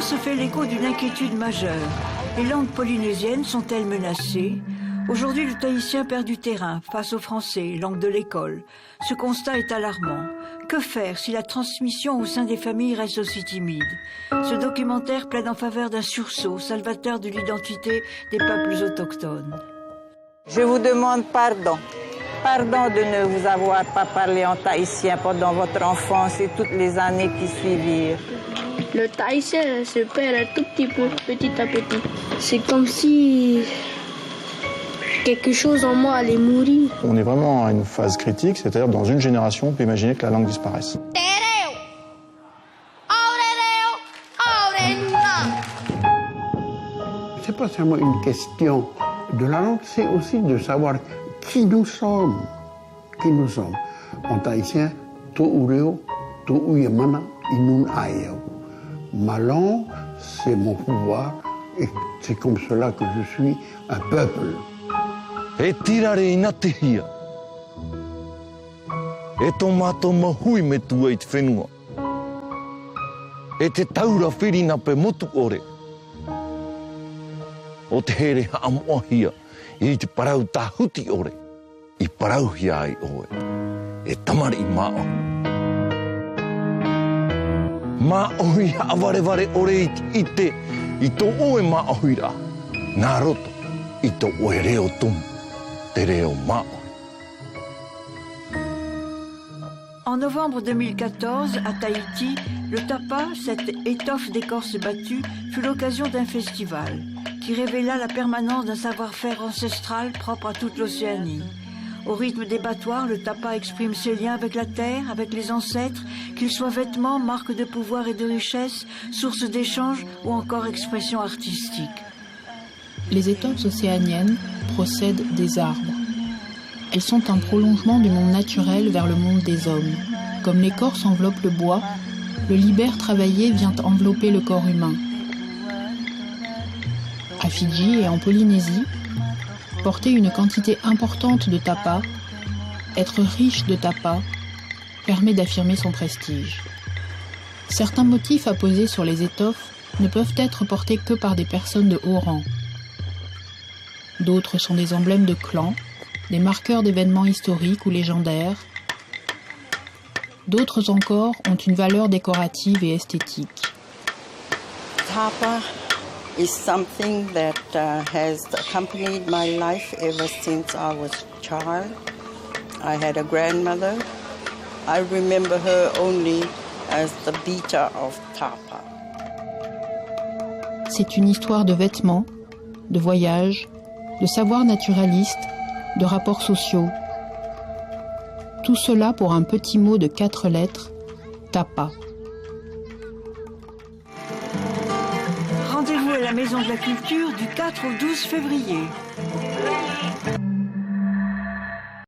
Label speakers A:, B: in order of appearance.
A: discours se fait l'écho d'une inquiétude majeure. Les langues polynésiennes sont-elles menacées? Aujourd'hui, le tahitien perd du terrain face au français, langue de l'école. Ce constat est alarmant. Que faire si la transmission au sein des familles reste aussi timide? Ce documentaire plaide en faveur d'un sursaut salvateur de l'identité des peuples autochtones.
B: Je vous demande pardon. Pardon de ne vous avoir pas parlé en tahitien pendant votre enfance et toutes les années qui suivirent.
C: Le tahitien se perd un tout petit peu, petit à petit. C'est comme si quelque chose en moi allait mourir.
D: On est vraiment à une phase critique, c'est-à-dire dans une génération, on peut imaginer que la langue disparaisse.
E: C'est pas seulement une question de la langue, c'est aussi de savoir qui nous sommes. Qui nous sommes. En tahitien, to ureo, to uyamana, inun aeo. Ma langue, c'est mon pouvoir, et c'est comme cela que je suis un peuple.
F: E tirare ina te hia. E tō mātou mahui me tua I te whenua. E te taura whirina pe motu ore. O te here haamoahia I te parau tāhuti ore. I parauhia ai oe. E tamari I māo. Māohi awareware ore I tō oe māohira. Nā roto I tō oe reo tumu.
A: En novembre 2014, à Tahiti, le tapa, cette étoffe d'écorce battue, fut l'occasion d'un festival qui révéla la permanence d'un savoir-faire ancestral propre à toute l'Océanie. Au rythme des battoirs, le tapa exprime ses liens avec la terre, avec les ancêtres, qu'ils soient vêtements, marques de pouvoir et de richesse, source d'échanges ou encore expression artistique.
G: Les étoffes océaniennes procèdent des arbres. Elles sont un prolongement du monde naturel vers le monde des hommes. Comme l'écorce enveloppe le bois, le libère travaillé vient envelopper le corps humain. À Fidji et en Polynésie, porter une quantité importante de tapa, être riche de tapa, permet d'affirmer son prestige. Certains motifs apposés sur les étoffes ne peuvent être portés que par des personnes de haut rang. D'autres sont des emblèmes de clans, des marqueurs d'événements historiques ou légendaires. D'autres encore ont une valeur décorative et esthétique.
B: Tapa is something that has accompanied my life ever since I was a child. I had a grandmother. I remember her only as the beater of tapa.
G: C'est une histoire de vêtements, de voyages, de savoirs naturalistes, de rapports sociaux. Tout cela pour un petit mot de 4 lettres, tapa.
A: Rendez-vous à la Maison de la Culture du 4 au 12 février.